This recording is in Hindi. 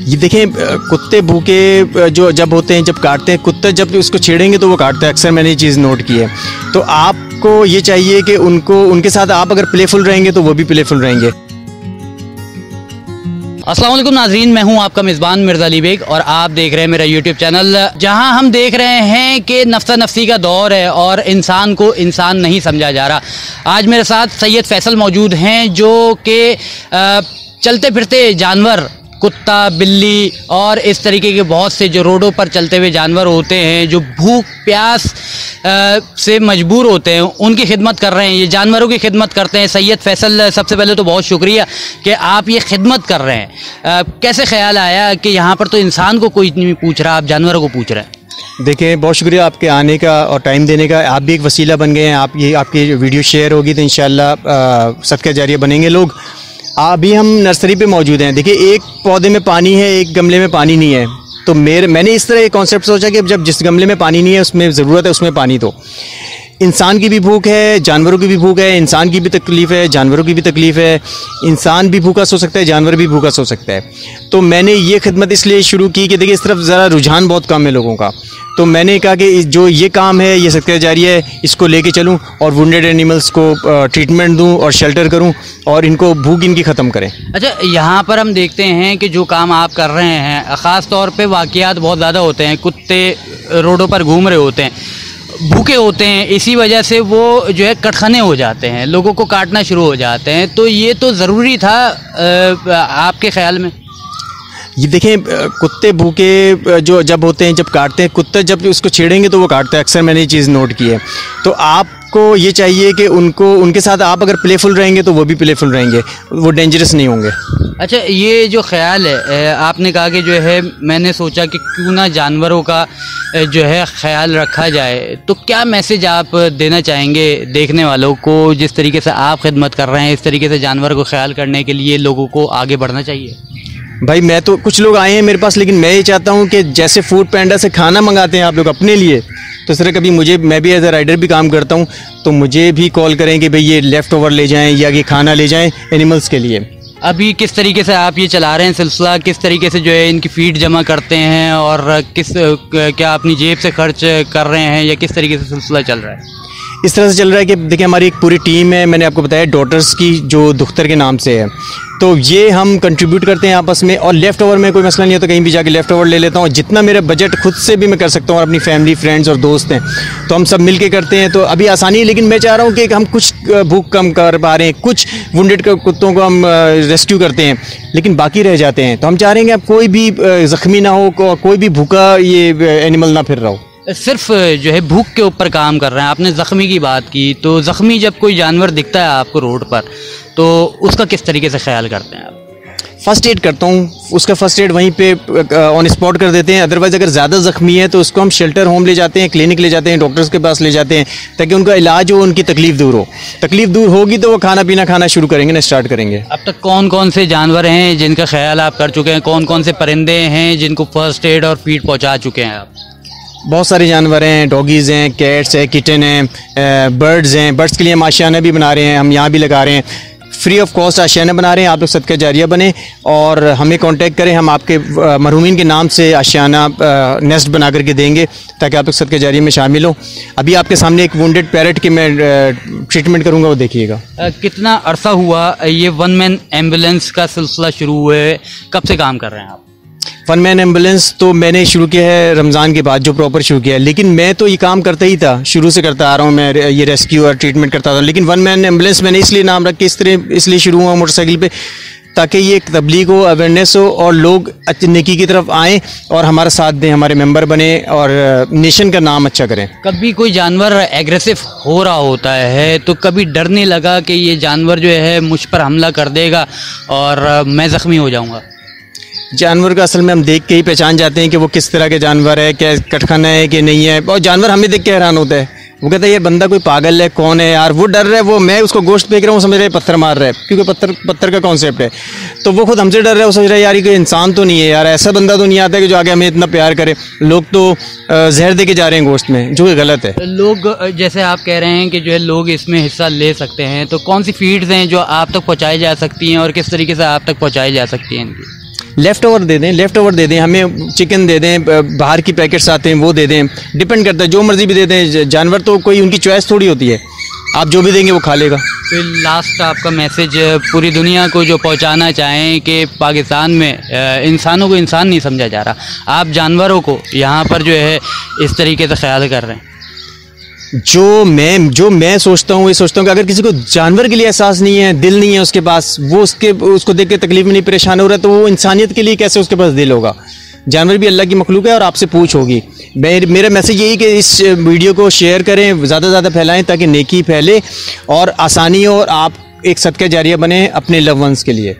ये देखें, कुत्ते भूखे जो जब होते हैं, जब काटते हैं, कुत्ते जब उसको छेड़ेंगे तो वो काटते हैं। अक्सर मैंने ये चीज़ नोट की है। तो आपको ये चाहिए कि उनके साथ आप अगर प्लेफुल रहेंगे तो वो भी प्लेफुल रहेंगे। अस्सलाम वालेकुम नाज़रीन, मैं हूं आपका मेज़बान मिर्ज़ा अली बेग और आप देख रहे हैं मेरा यूट्यूब चैनल, जहां हम देख रहे हैं कि नफ्सा नफ्सी का दौर है और इंसान को इंसान नहीं समझा जा रहा। आज मेरे साथ सैयद फैसल मौजूद हैं, जो कि चलते फिरते जानवर, कुत्ता, बिल्ली और इस तरीके के बहुत से जो रोडों पर चलते हुए जानवर होते हैं, जो भूख प्यास से मजबूर होते हैं, उनकी खिदमत कर रहे हैं। ये जानवरों की खिदमत करते हैं। सैयद फैसल, सबसे पहले तो बहुत शुक्रिया कि आप ये खिदमत कर रहे हैं। कैसे ख्याल आया कि यहाँ पर तो इंसान को कोई नहीं पूछ रहा, आप जानवरों को पूछ रहे हैं? देखिए, बहुत शुक्रिया आपके आने का और टाइम देने का। आप भी एक वसीला बन गए हैं। आपकी वीडियो शेयर होगी तो इंशाल्लाह सदका जारिया बनेंगे लोग। अभी हम नर्सरी पे मौजूद हैं। देखिए, एक पौधे में पानी है, एक गमले में पानी नहीं है। तो मैंने इस तरह एक कॉन्सेप्ट सोचा कि जब जिस गमले में पानी नहीं है उसमें ज़रूरत है, उसमें पानी दो। इंसान की भी भूख है, जानवरों की भी भूख है, इंसान की भी तकलीफ़ है, जानवरों की भी तकलीफ़ है। इंसान भी भूखा सो सकता है, जानवर भी भूखा सो सकता है। तो मैंने ये खिदमत इसलिए शुरू की कि देखिए, इस तरफ ज़रा रुझान बहुत कम है लोगों का। तो मैंने कहा कि जो ये काम है, ये सदका जारिया है, इसको लेके चलूं और वुंडेड एनिमल्स को ट्रीटमेंट दूं और शेल्टर करूं और इनको भूख इनकी ख़त्म करें। अच्छा, यहाँ पर हम देखते हैं कि जो काम आप कर रहे हैं, ख़ास तौर पे वाक़यात बहुत ज़्यादा होते हैं। कुत्ते रोडों पर घूम रहे होते हैं, भूखे होते हैं, इसी वजह से वो जो है कटखने हो जाते हैं, लोगों को काटना शुरू हो जाते हैं। तो ये तो ज़रूरी था आपके ख़्याल में? ये देखें, कुत्ते भूखे जो जब होते हैं, जब काटते हैं, कुत्ते जब उसको छेड़ेंगे तो वो काटते हैं। अक्सर मैंने ये चीज़ नोट की है। तो आपको ये चाहिए कि उनके साथ आप अगर प्लेफुल रहेंगे तो वो भी प्लेफुल रहेंगे, वो डेंजरस नहीं होंगे। अच्छा, ये जो ख्याल है, आपने कहा कि जो है मैंने सोचा कि क्यों ना जानवरों का जो है ख्याल रखा जाए, तो क्या मैसेज आप देना चाहेंगे देखने वालों को? जिस तरीके से आप खिदमत कर रहे हैं, इस तरीके से जानवर को ख्याल करने के लिए लोगों को आगे बढ़ना चाहिए। भाई, मैं तो कुछ लोग आए हैं मेरे पास, लेकिन मैं ये चाहता हूँ कि जैसे फूड पैंडा से खाना मंगाते हैं आप लोग अपने लिए, तो इस तरह कभी मैं भी एज ए राइडर भी काम करता हूँ, तो मुझे भी कॉल करें कि भाई ये लेफ़्ट ओवर ले जाएं या ये खाना ले जाएं एनिमल्स के लिए। अभी किस तरीके से आप ये चला रहे हैं सिलसिला? किस तरीके से जो है इनकी फ़ीड जमा करते हैं और क्या अपनी जेब से खर्च कर रहे हैं या किस तरीके से सिलसिला चल रहा है? इस तरह से चल रहा है कि देखिए, हमारी एक पूरी टीम है। मैंने आपको बताया डॉटर्स की, जो दुख्तर के नाम से है। तो ये हम कंट्रीब्यूट करते हैं आपस में, और लेफ़्ट ओवर में कोई मसला नहीं है तो कहीं भी जाके लेफ़्ट ओवर ले लेता हूँ। जितना मेरा बजट खुद से भी मैं कर सकता हूँ और अपनी फैमिली, फ्रेंड्स और दोस्त हैं तो हम सब मिल के करते हैं। तो अभी आसानी है, लेकिन मैं चाह रहा हूँ कि हम कुछ भूख कम कर पा रहे हैं, कुछ वुंडेड कुत्तों को हम रेस्क्यू करते हैं, लेकिन बाकी रह जाते हैं। तो हम चाह रहे हैं कि अब कोई भी ज़ख्मी ना हो, कोई भी भूखा ये एनिमल ना फिर रहा हो। सिर्फ जो है भूख के ऊपर काम कर रहे हैं। आपने ज़ख्मी की बात की, तो ज़ख्मी जब कोई जानवर दिखता है आपको रोड पर, तो उसका किस तरीके से ख्याल करते हैं आप? फ़र्स्ट एड करता हूँ, उसका फ़र्स्ट एड वहीं पे ऑन स्पॉट कर देते हैं। अदरवाइज़ अगर ज़्यादा ज़ख्मी है तो उसको हम शेल्टर होम ले जाते हैं, क्लिनिक ले जाते हैं, डॉक्टर्स के पास ले जाते हैं, ताकि उनका इलाज हो, उनकी तकलीफ़ दूर हो। तकलीफ़ दूर होगी तो वो खाना पीना खाना शुरू करेंगे ना, स्टार्ट करेंगे। अब तक कौन कौन से जानवर हैं जिनका ख्याल आप कर चुके हैं? कौन कौन से परिंदे हैं जिनको फ़र्स्ट एड और फीड पहुँचा चुके हैं आप? बहुत सारे जानवर हैं, डॉगीज़ हैं, कैट्स हैं, किटन हैं, बर्ड्स हैं। बर्ड्स के लिए हम आशियाना भी बना रहे हैं, हम यहाँ भी लगा रहे हैं, फ्री ऑफ कॉस्ट आशियाना बना रहे हैं। आप लोग सदका जारिया बने और हमें कांटेक्ट करें, हम आपके मरहूमीन के नाम से आशियाना नेस्ट बना करके देंगे ताकि आप लोग सदका जारिया में शामिल हो। अभी आपके सामने एक वुंडेड पैरट की मैं ट्रीटमेंट करूँगा, वो देखिएगा। कितना अरसा हुआ ये वन मैन एम्बुलेंस का सिलसिला शुरू हुए? कब से काम कर रहे हैं आप? वन मैन एम्बुलेंस तो मैंने शुरू किया है रमज़ान के बाद, जो प्रॉपर शुरू किया है, लेकिन मैं तो ये काम करता ही था, शुरू से करता आ रहा हूँ। मैं ये रेस्क्यू और ट्रीटमेंट करता था, लेकिन वन मैन एम्बुलेंस मैंने इसलिए नाम रख के इसलिए शुरू हुआ मोटरसाइकिल पे, ताकि ये एक तबलीग हो, अवेयरनेस हो और लोग नेकी की तरफ आएँ और हमारा साथ दें, हमारे मेंबर बने और नेशन का नाम अच्छा करें। कभी कोई जानवर एग्रेसिव हो रहा होता है तो कभी डर नहीं लगा कि ये जानवर जो है मुझ पर हमला कर देगा और मैं ज़ख्मी हो जाऊँगा? जानवर का असल में हम देख के ही पहचान जाते हैं कि वो किस तरह के जानवर है, क्या कटखाना है कि नहीं है। और जानवर हमें देख के हैरान होता है, वो कहता है ये बंदा कोई पागल है, कौन है यार, वो डर रहा है, वो मैं उसको गोश्त फेंक रहा हूँ, समझ रहे पत्थर मार रहा है, क्योंकि पत्थर का कॉन्सेप्ट है। तो वो खुद हमसे डर रहा है, वो सोच रहा है यार ये कोई इंसान तो नहीं है यार, ऐसा बंदा तो नहीं आता है कि जो आगे हमें इतना प्यार करे। लोग तो जहर दे के जा रहे हैं गोश्त में, जो कि गलत है। लोग जैसे आप कह रहे हैं कि जो है लोग इसमें हिस्सा ले सकते हैं, तो कौन सी फीड्स हैं जो आप तक पहुँचाई जा सकती हैं और किस तरीके से आप तक पहुँचाई जा सकती हैं इनकी? लेफ़्ट ओवर दे दें, लेफ़्ट ओवर दे दें, हमें चिकन दे दें, बाहर की पैकेट्स आते हैं वो दे दें, डिपेंड करता है, जो मर्ज़ी भी दे दें। जानवर तो कोई उनकी चॉइस थोड़ी होती है, आप जो भी देंगे वो खा लेगा। फिर लास्ट आपका मैसेज पूरी दुनिया को जो पहुंचाना चाहें कि पाकिस्तान में इंसानों को इंसान नहीं समझा जा रहा, आप जानवरों को यहाँ पर जो है इस तरीके से ख्याल कर रहे हैं। जो मैं सोचता हूँ, ये सोचता हूँ कि अगर किसी को जानवर के लिए एहसास नहीं है, दिल नहीं है उसके पास, वो उसको देख के तकलीफ में नहीं परेशान हो रहा है, तो वो इंसानियत के लिए कैसे उसके पास दिल होगा। जानवर भी अल्लाह की मखलूक है और आपसे पूछ होगी। मेरा मैसेज यही कि इस वीडियो को शेयर करें, ज़्यादा से ज़्यादा फैलाएं ताकि नेकी फैले और आसानी हो और आप एक सदका जारिया बने अपने लव वंस के लिए।